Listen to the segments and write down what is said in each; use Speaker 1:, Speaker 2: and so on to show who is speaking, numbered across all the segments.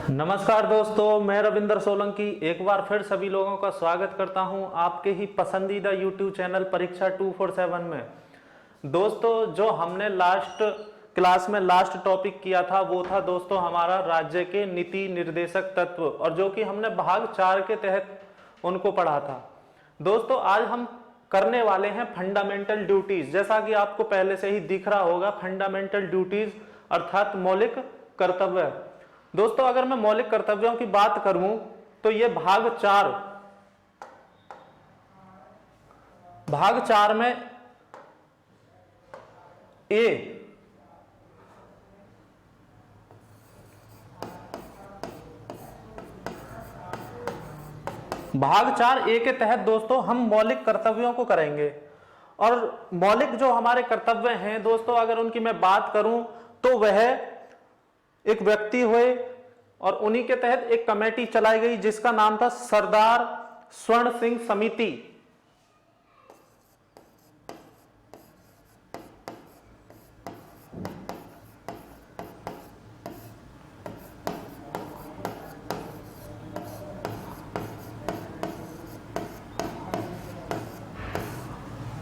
Speaker 1: नमस्कार दोस्तों, मैं रविंद्र सोलंकी एक बार फिर सभी लोगों का स्वागत करता हूं आपके ही पसंदीदा YouTube चैनल परीक्षा 247 में। दोस्तों, जो हमने लास्ट क्लास में लास्ट टॉपिक किया था वो था दोस्तों हमारा राज्य के नीति निर्देशक तत्व, और जो कि हमने भाग 4 के तहत उनको पढ़ा था। दोस्तों, आज हम करने वाले हैं फंडामेंटल ड्यूटीज। जैसा कि आपको पहले से ही दिख रहा होगा, फंडामेंटल ड्यूटीज अर्थात मौलिक कर्तव्य। दोस्तों, अगर मैं मौलिक कर्तव्यों की बात करूं तो ये भाग 4 में भाग 4A के तहत दोस्तों हम मौलिक कर्तव्यों को करेंगे। और मौलिक जो हमारे कर्तव्य हैं दोस्तों, अगर उनकी मैं बात करूं तो वह एक व्यक्ति हुए और उन्हीं के तहत एक कमेटी चलाई गई जिसका नाम था सरदार स्वर्ण सिंह समिति।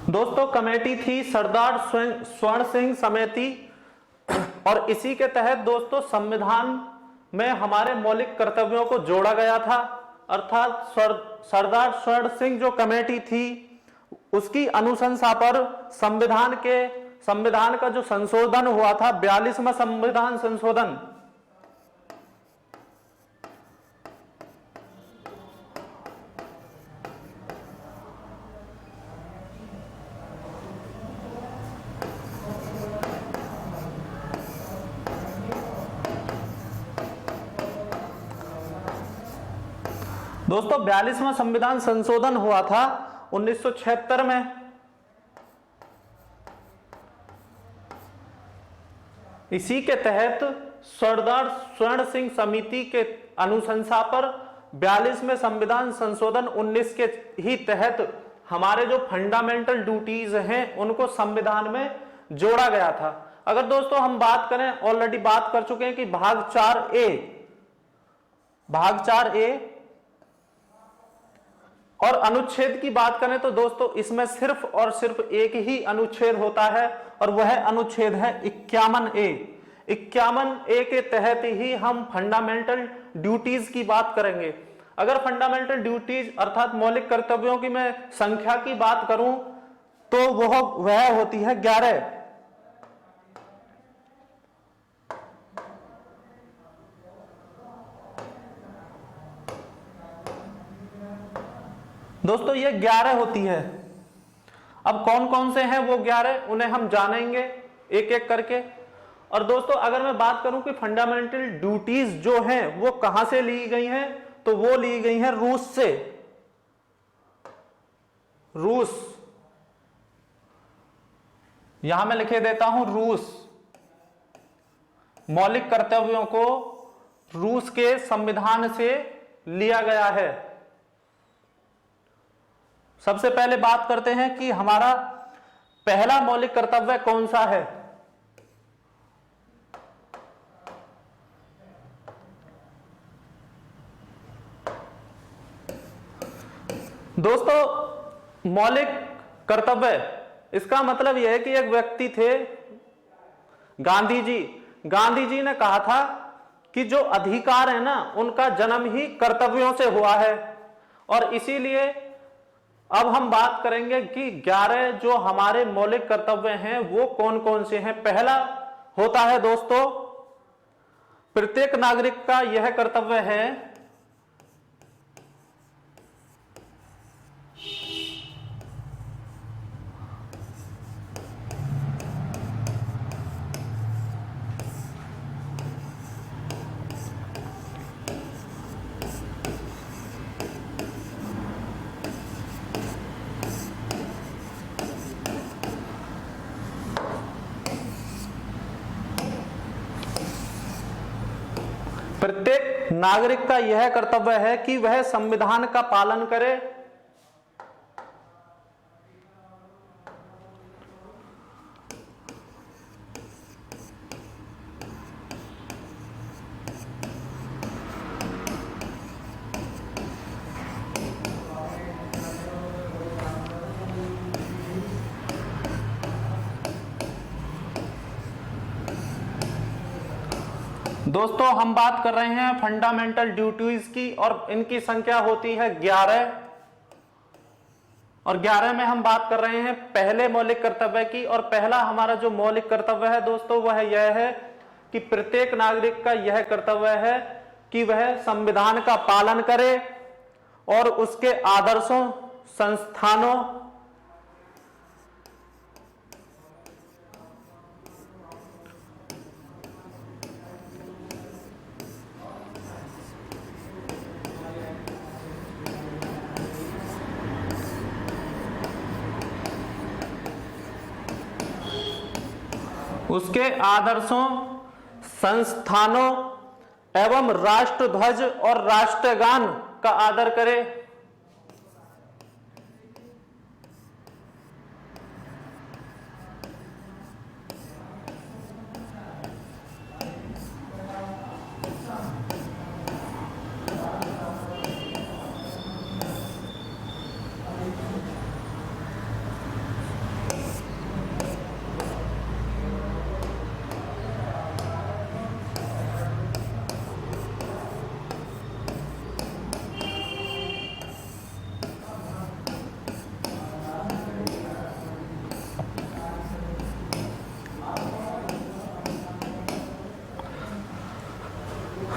Speaker 1: दोस्तों, कमेटी थी सरदार स्वर्ण सिंह समिति, और इसी के तहत दोस्तों संविधान में हमारे मौलिक कर्तव्यों को जोड़ा गया था। अर्थात सरदार स्वर्ण सिंह जो कमेटी थी उसकी अनुशंसा पर संविधान का जो संशोधन हुआ था, 42वां संविधान संशोधन, दोस्तों 42वां संविधान संशोधन हुआ था 1976 में। इसी के तहत सरदार स्वर्ण सिंह समिति के अनुशंसा पर 42वें संविधान संशोधन 19 के ही तहत हमारे जो फंडामेंटल ड्यूटीज हैं उनको संविधान में जोड़ा गया था। अगर दोस्तों हम बात करें, ऑलरेडी बात कर चुके हैं कि भाग 4A और अनुच्छेद की बात करें तो दोस्तों इसमें सिर्फ और सिर्फ एक ही अनुच्छेद होता है, और वह अनुच्छेद है 51A। 51A के तहत ही हम फंडामेंटल ड्यूटीज की बात करेंगे। अगर फंडामेंटल ड्यूटीज अर्थात मौलिक कर्तव्यों की मैं संख्या की बात करूं तो वह होती है 11। दोस्तों ये 11 होती है। अब कौन कौन से हैं वो 11, उन्हें हम जानेंगे एक एक करके। और दोस्तों अगर मैं बात करूं कि फंडामेंटल ड्यूटीज जो हैं वो कहां से ली गई हैं, तो वो ली गई हैं रूस से। रूस, यहां मैं लिखे देता हूं रूस। मौलिक कर्तव्यों को रूस के संविधान से लिया गया है। सबसे पहले बात करते हैं कि हमारा पहला मौलिक कर्तव्य कौन सा है। दोस्तों मौलिक कर्तव्य, इसका मतलब यह है कि एक व्यक्ति थे गांधी जी ने कहा था कि जो अधिकार है ना उनका जन्म ही कर्तव्यों से हुआ है। और इसीलिए अब हम बात करेंगे कि 11 जो हमारे मौलिक कर्तव्य हैं वो कौन कौन से हैं। पहला होता है दोस्तों, प्रत्येक नागरिक का यह कर्तव्य है प्रत्येक नागरिक का यह कर्तव्य है कि वह संविधान का पालन करे। दोस्तों हम बात कर रहे हैं फंडामेंटल ड्यूटीज की और इनकी संख्या होती है 11 और 11 में हम बात कर रहे हैं पहले मौलिक कर्तव्य की। और पहला हमारा जो मौलिक कर्तव्य है दोस्तों वह यह है कि प्रत्येक नागरिक का यह कर्तव्य है कि वह संविधान का पालन करे और उसके आदर्शों, संस्थानों उसके आदर्शों, संस्थानों एवं राष्ट्रध्वज और राष्ट्रगान का आदर करे।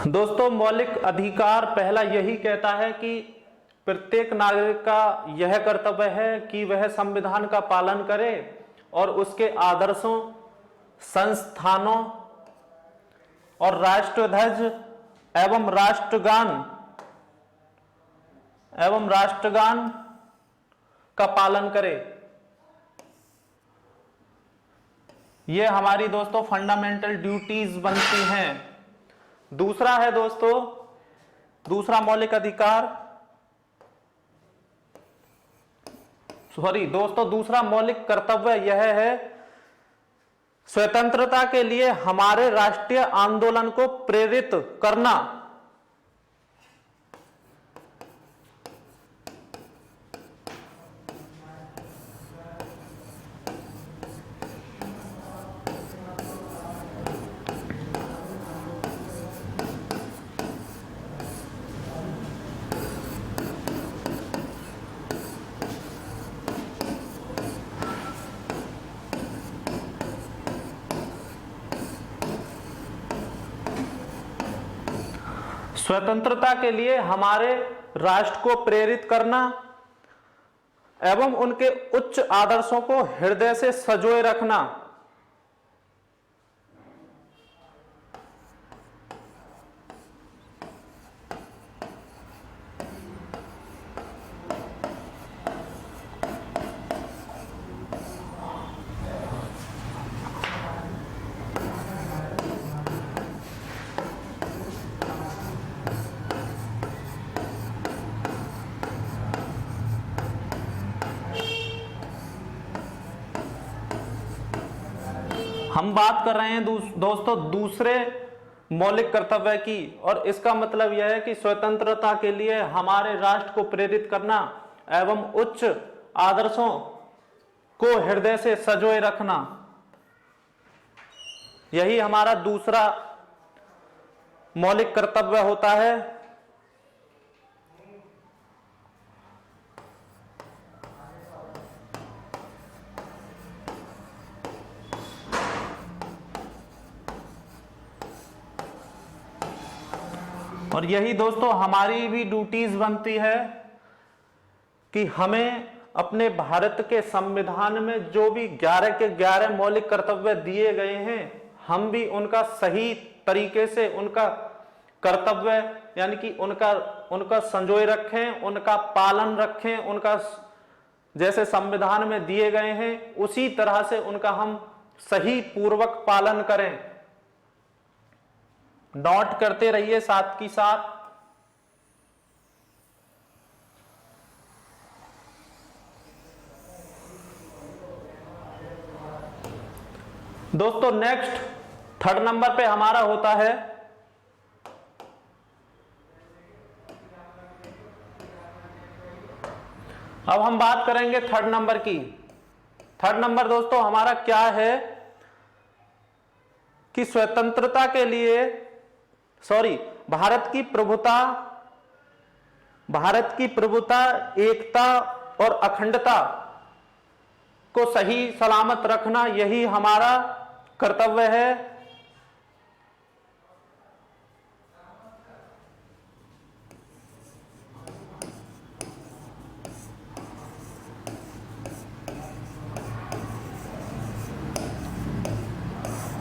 Speaker 1: दोस्तों मौलिक अधिकार पहला यही कहता है कि प्रत्येक नागरिक का यह कर्तव्य है कि वह संविधान का पालन करे और उसके आदर्शों, संस्थानों और राष्ट्रध्वज एवं राष्ट्रगान का पालन करे। यह हमारी दोस्तों फंडामेंटल ड्यूटीज बनती हैं। दूसरा है दोस्तों, दूसरा मौलिक अधिकार, दूसरा मौलिक कर्तव्य यह है स्वतंत्रता के लिए हमारे राष्ट्रीय आंदोलन को प्रेरित करना। स्वतंत्रता के लिए हमारे राष्ट्र को प्रेरित करना एवं उनके उच्च आदर्शों को हृदय से संजोए रखना। हम बात कर रहे हैं दोस्तों दूसरे मौलिक कर्तव्य की, और इसका मतलब यह है कि स्वतंत्रता के लिए हमारे राष्ट्र को प्रेरित करना एवं उच्च आदर्शों को हृदय से संजोए रखना। यही हमारा दूसरा मौलिक कर्तव्य होता है। और यही दोस्तों हमारी भी ड्यूटीज बनती है कि हमें अपने भारत के संविधान में जो भी 11 के 11 मौलिक कर्तव्य दिए गए हैं, हम भी उनका सही तरीके से उनका कर्तव्य यानी कि उनका संजोए रखें, उनका पालन रखें, उनका जैसे संविधान में दिए गए हैं उसी तरह से उनका हम सही पूर्वक पालन करें। नोट करते रहिए साथ की साथ। दोस्तों नेक्स्ट थर्ड नंबर पे हमारा होता है अब हम बात करेंगे थर्ड नंबर की। थर्ड नंबर दोस्तों हमारा क्या है कि स्वतंत्रता के लिए भारत की प्रभुता, एकता और अखंडता को सही सलामत रखना, यही हमारा कर्तव्य है।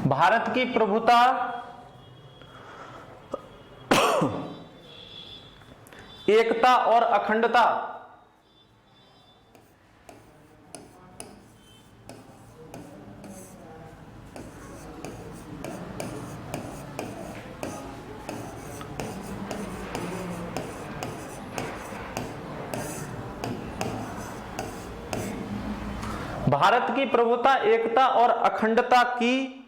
Speaker 1: भारत की प्रभुता, एकता और अखंडता भारत की प्रभुता, एकता और अखंडता की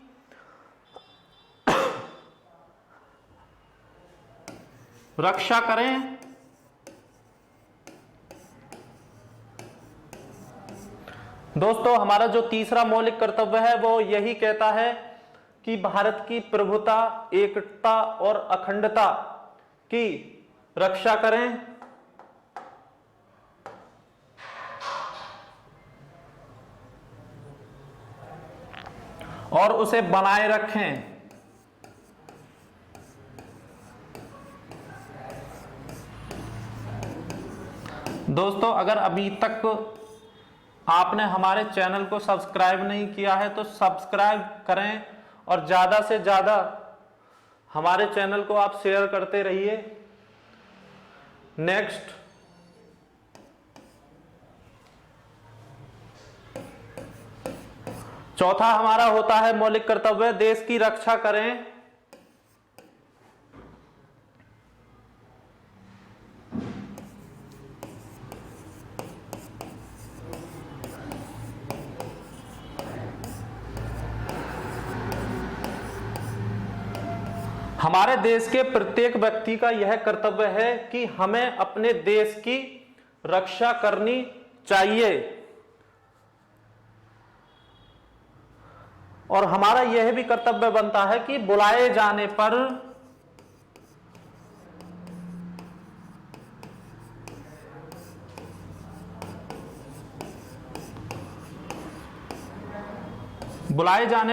Speaker 1: रक्षा करें। दोस्तों, हमारा जो तीसरा मौलिक कर्तव्य है वो यही कहता है कि भारत की प्रभुता, एकता और अखंडता की रक्षा करें और उसे बनाए रखें। दोस्तों, अगर अभी तक आपने हमारे चैनल को सब्सक्राइब नहीं किया है तो सब्सक्राइब करें और ज्यादा से ज्यादा हमारे चैनल को आप शेयर करते रहिए। नेक्स्ट, चौथा हमारा होता है मौलिक कर्तव्य, देश की रक्षा करें। हमारे देश के प्रत्येक व्यक्ति का यह कर्तव्य है कि हमें अपने देश की रक्षा करनी चाहिए और हमारा यह भी कर्तव्य बनता है कि बुलाए जाने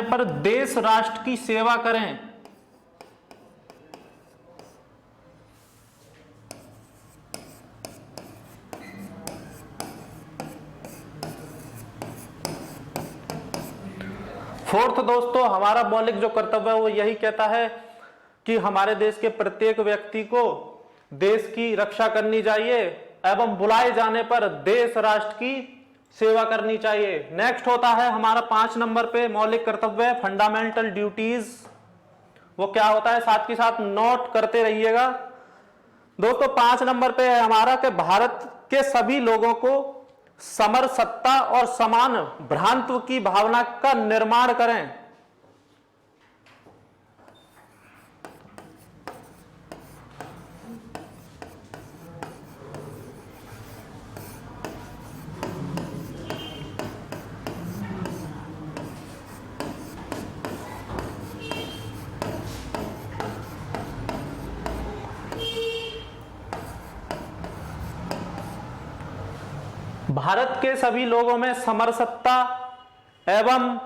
Speaker 1: पर देश राष्ट्र की सेवा करें। फोर्थ दोस्तों, हमारा मौलिक जो कर्तव्य है वो यही कहता है कि हमारे देश के प्रत्येक व्यक्ति को देश की रक्षा करनी चाहिए एवं बुलाए जाने पर देश राष्ट्र की सेवा करनी चाहिए। नेक्स्ट होता है हमारा 5 नंबर पे मौलिक कर्तव्य, फंडामेंटल ड्यूटीज। वो क्या होता है, साथ के साथ नोट करते रहिएगा। दोस्तों, 5 नंबर पे है हमारा कि भारत के सभी लोगों को समरसत्ता और समान भ्रातृत्व की भावना का निर्माण करें। भारत के सभी लोगों में समरसत्ता एवं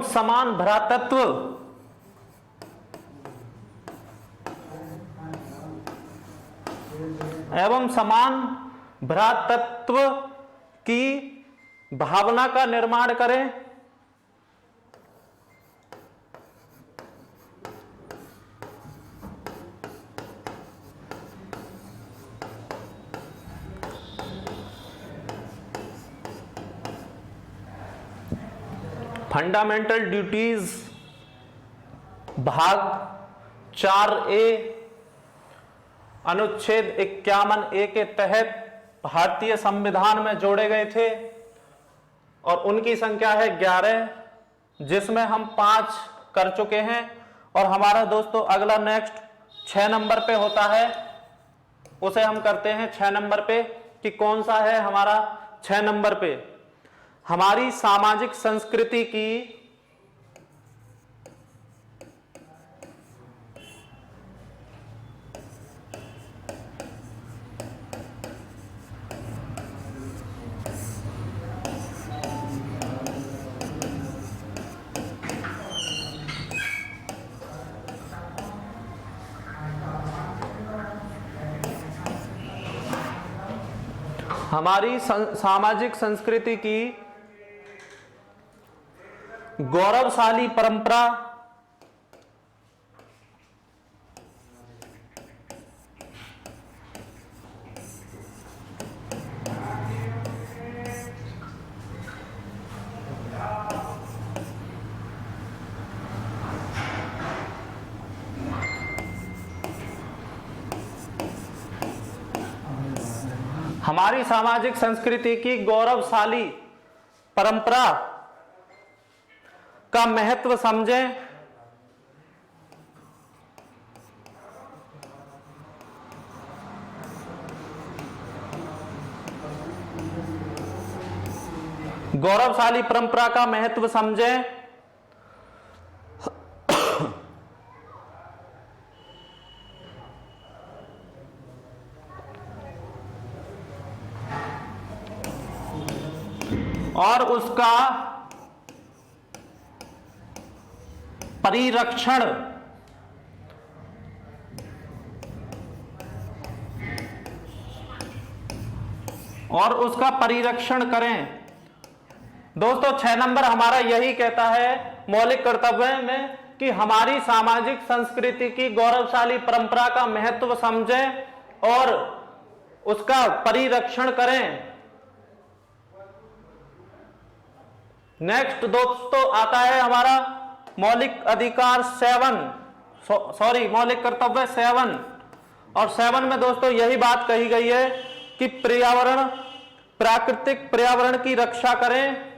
Speaker 1: समान भ्रातृत्व की भावना का निर्माण करें। फंडामेंटल ड्यूटीज भाग 4A अनुच्छेद 51A के तहत भारतीय संविधान में जोड़े गए थे और उनकी संख्या है 11, जिसमें हम 5 कर चुके हैं। और हमारा दोस्तों अगला नेक्स्ट 6 नंबर पे होता है, उसे हम करते हैं 6 नंबर पे। कि कौन सा है हमारा 6 नंबर पे? हमारी सामाजिक संस्कृति की सामाजिक संस्कृति की गौरवशाली परंपरा हमारी सामाजिक संस्कृति की गौरवशाली परंपरा का महत्व समझें। गौरवशाली परंपरा का महत्व समझें। और उसका परिरक्षण करें। दोस्तों 6 नंबर हमारा यही कहता है मौलिक कर्तव्य में कि हमारी सामाजिक संस्कृति की गौरवशाली परंपरा का महत्व समझें और उसका परिरक्षण करें। नेक्स्ट दोस्तों आता है हमारा मौलिक अधिकार 7, मौलिक कर्तव्य 7। और 7 में दोस्तों यही बात कही गई है कि प्राकृतिक पर्यावरण की रक्षा करें।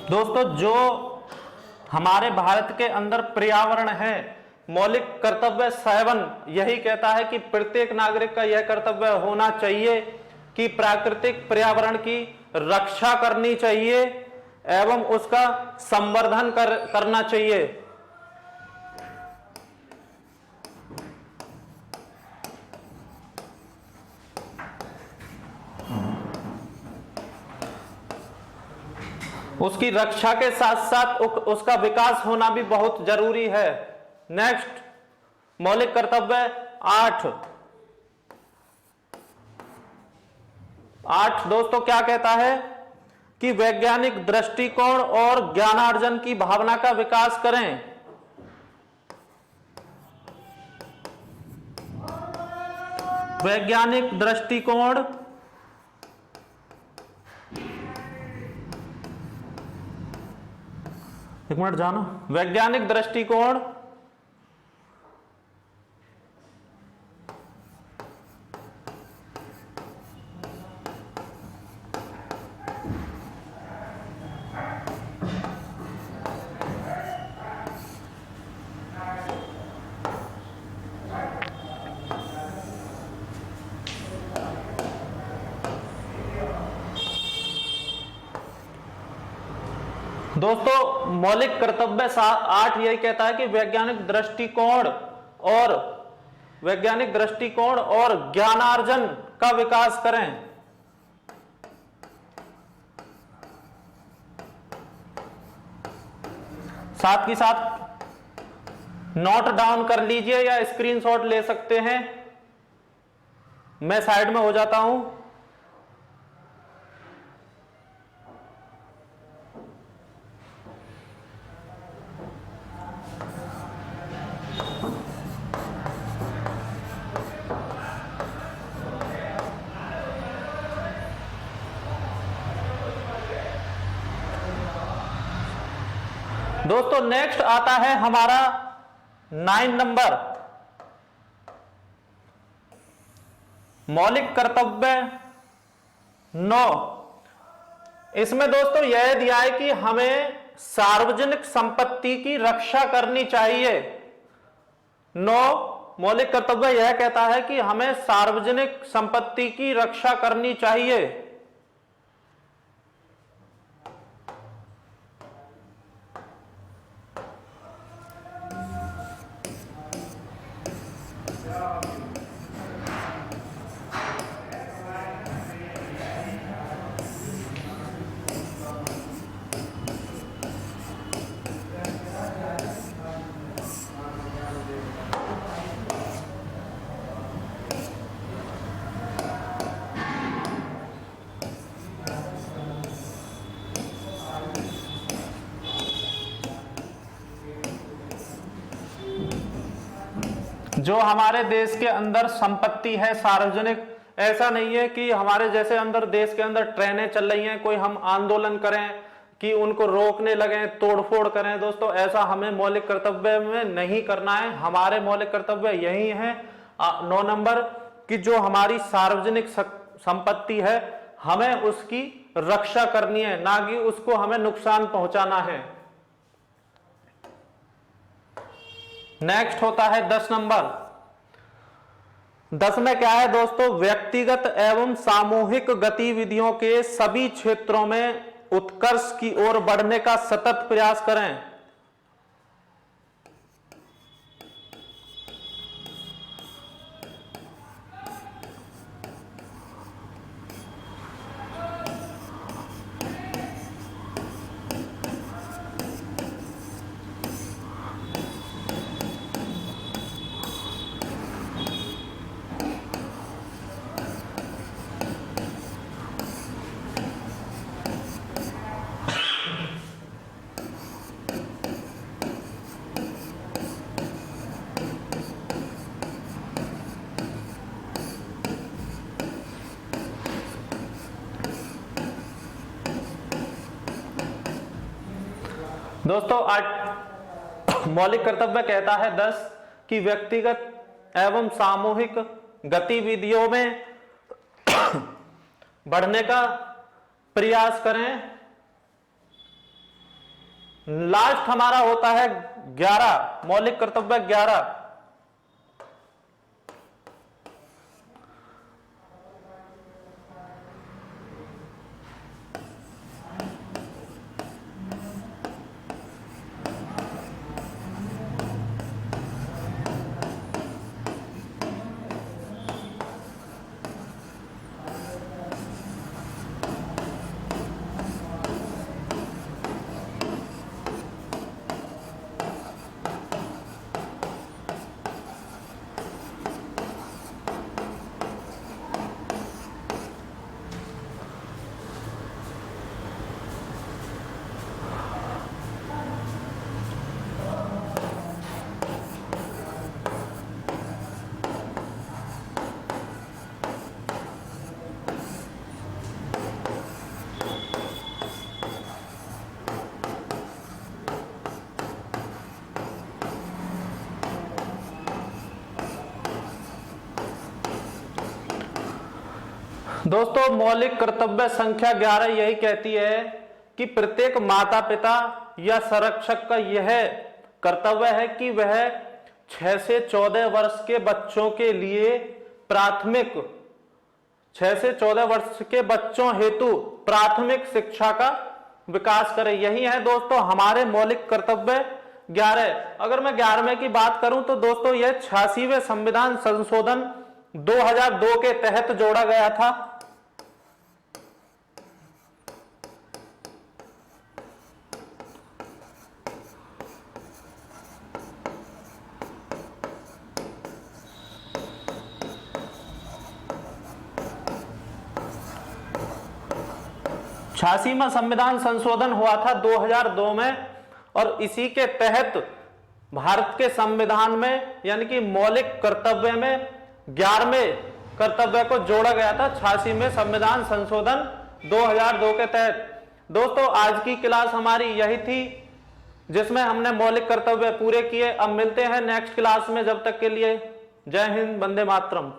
Speaker 1: दोस्तों जो हमारे भारत के अंदर पर्यावरण है, मौलिक कर्तव्य 7 यही कहता है कि प्रत्येक नागरिक का यह कर्तव्य होना चाहिए कि प्राकृतिक पर्यावरण की रक्षा करनी चाहिए एवं उसका संवर्धन करना चाहिए। उसकी रक्षा के साथ साथ उसका विकास होना भी बहुत जरूरी है। नेक्स्ट मौलिक कर्तव्य 8 दोस्तों क्या कहता है कि वैज्ञानिक दृष्टिकोण और ज्ञानार्जन की भावना का विकास करें। वैज्ञानिक दृष्टिकोण एक मिनट जानो, वैज्ञानिक दृष्टिकोण दोस्तों मौलिक कर्तव्य 8 यही कहता है कि वैज्ञानिक दृष्टिकोण और ज्ञानार्जन का विकास करें। साथ ही साथ नोट डाउन कर लीजिए या स्क्रीनशॉट ले सकते हैं, मैं साइड में हो जाता हूं। दोस्तों नेक्स्ट आता है हमारा 9 नंबर, मौलिक कर्तव्य 9, इसमें दोस्तों यह दिया है कि हमें सार्वजनिक संपत्ति की रक्षा करनी चाहिए। 9 मौलिक कर्तव्य यह कहता है कि हमें सार्वजनिक संपत्ति की रक्षा करनी चाहिए। जो हमारे देश के अंदर संपत्ति है सार्वजनिक, ऐसा नहीं है कि हमारे जैसे अंदर देश के अंदर ट्रेनें चल रही हैं, कोई हम आंदोलन करें कि उनको रोकने लगे, तोड़फोड़ करें। दोस्तों ऐसा हमें मौलिक कर्तव्य में नहीं करना है। हमारे मौलिक कर्तव्य यही है 9 नंबर कि जो हमारी सार्वजनिक संपत्ति है हमें उसकी रक्षा करनी है, ना कि उसको हमें नुकसान पहुंचाना है। नेक्स्ट होता है 10 नंबर। 10 में क्या है दोस्तों, व्यक्तिगत एवं सामूहिक गतिविधियों के सभी क्षेत्रों में उत्कर्ष की ओर बढ़ने का सतत प्रयास करें। दोस्तों आज मौलिक कर्तव्य कहता है 10 कि व्यक्तिगत एवं सामूहिक गतिविधियों में बढ़ने का प्रयास करें। लास्ट हमारा होता है 11, मौलिक कर्तव्य 11। दोस्तों मौलिक कर्तव्य संख्या 11 यही कहती है कि प्रत्येक माता पिता या संरक्षक का यह कर्तव्य है कि वह 6 से 14 वर्ष के बच्चों के लिए 6 से 14 वर्ष के बच्चों हेतु प्राथमिक शिक्षा का विकास करे। यही है दोस्तों हमारे मौलिक कर्तव्य 11। अगर मैं 11वें की बात करूं तो दोस्तों यह 86वें संविधान संशोधन 2002 के तहत जोड़ा गया था। छियासीवां संविधान संशोधन हुआ था 2002 में और इसी के तहत भारत के संविधान में यानी कि मौलिक कर्तव्य में 11वें कर्तव्य को जोड़ा गया था 86वें संविधान संशोधन 2002 के तहत। दोस्तों आज की क्लास हमारी यही थी। जिसमें हमने मौलिक कर्तव्य पूरे किए। अब मिलते हैं नेक्स्ट क्लास में, जब तक के लिए जय हिंद, वंदे मातरम।